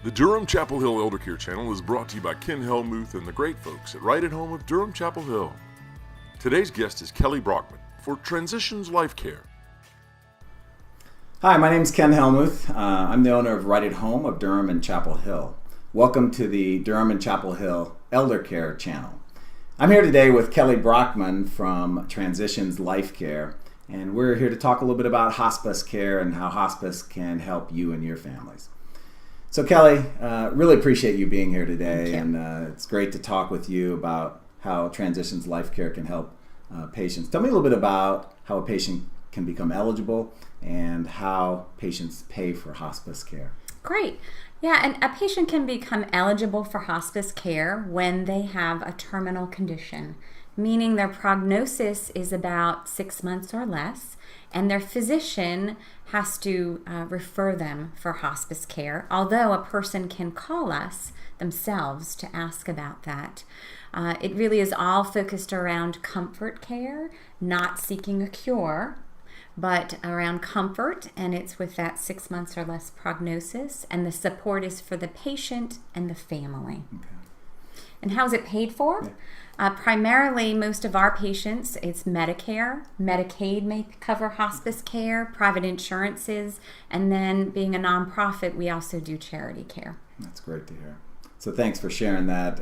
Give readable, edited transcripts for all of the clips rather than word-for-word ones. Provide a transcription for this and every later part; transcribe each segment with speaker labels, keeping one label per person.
Speaker 1: The Durham Chapel Hill Eldercare channel is brought to you by Ken Helmuth and the great folks at Right at Home of Durham Chapel Hill. Today's guest is Kelly Brockman for Transitions LifeCare.
Speaker 2: Hi, my name is Ken Helmuth. I'm the owner of Right at Home of Durham and Chapel Hill. Welcome to the Durham and Chapel Hill Eldercare channel. I'm here today with Kelly Brockman from Transitions LifeCare, and we're here to talk a little bit about hospice care and how hospice can help you and your families. So Kelly, really appreciate you being here today, and it's great to talk with you about how Transitions LifeCare can help patients. Tell me a little bit about how a patient can become eligible and how patients pay for hospice care.
Speaker 3: Great. Yeah, and a patient can become eligible for hospice care when they have a terminal condition, meaning their prognosis is about 6 months or less, and their physician has to refer them for hospice care, although a person can call us themselves to ask about that. It really is all focused around comfort care, not seeking a cure, but around comfort, and it's with that 6 months or less prognosis, and the support is for the patient and the family. Okay. And how is it paid for? Yeah. Primarily, most of our patients, it's Medicare. Medicaid may cover hospice care, private insurances, and then being a nonprofit, we also do charity care.
Speaker 2: That's great to hear. So thanks for sharing that.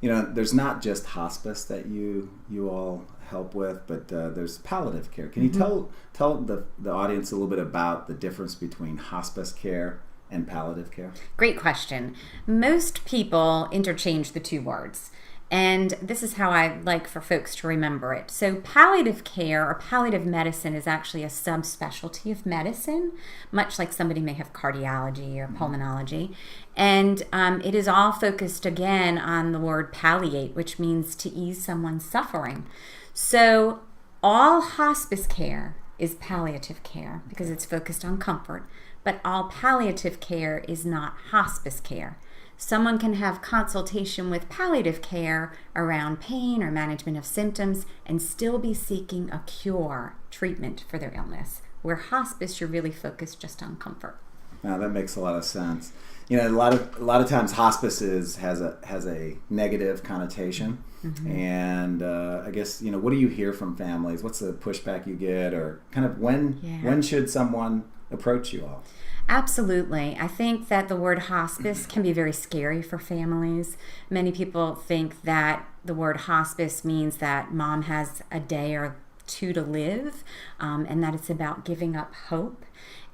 Speaker 2: There's not just hospice that you all help with, but there's palliative care. Can you tell the audience a little bit about the difference between hospice care and palliative care?
Speaker 3: Great question. Most people interchange the two words, and this is how I like for folks to remember it. So palliative care or palliative medicine is actually a subspecialty of medicine, much like somebody may have cardiology or pulmonology. And it is all focused again on the word palliate, which means to ease someone's suffering. So all hospice care is palliative care because it's focused on comfort, but all palliative care is not hospice care. Someone can have consultation with palliative care around pain or management of symptoms and still be seeking a cure, treatment for their illness, where hospice, you're really focused just on comfort.
Speaker 2: Now that makes a lot of sense. A lot of times hospice has a negative connotation, and I guess what do you hear from families? What's the pushback you get, or kind of when should someone approach you all?
Speaker 3: Absolutely. I think that the word hospice can be very scary for families. Many people think that the word hospice means that mom has a day or two to live, and that it's about giving up hope.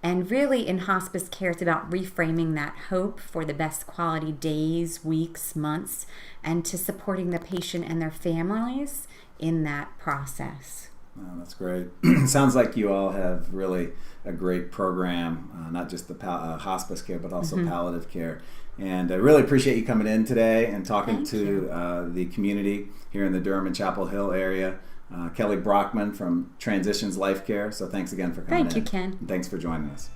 Speaker 3: And really in hospice care, it's about reframing that hope for the best quality days, weeks, months, and to supporting the patient and their families in that process.
Speaker 2: Oh, that's great. Sounds like you all have really a great program, not just the hospice care, but also palliative care. And I really appreciate you coming in today and talking to the community here in the Durham and Chapel Hill area. Kelly Brockman from Transitions LifeCare. So thanks again for coming in.
Speaker 3: Thank you, Ken.
Speaker 2: And thanks for joining us.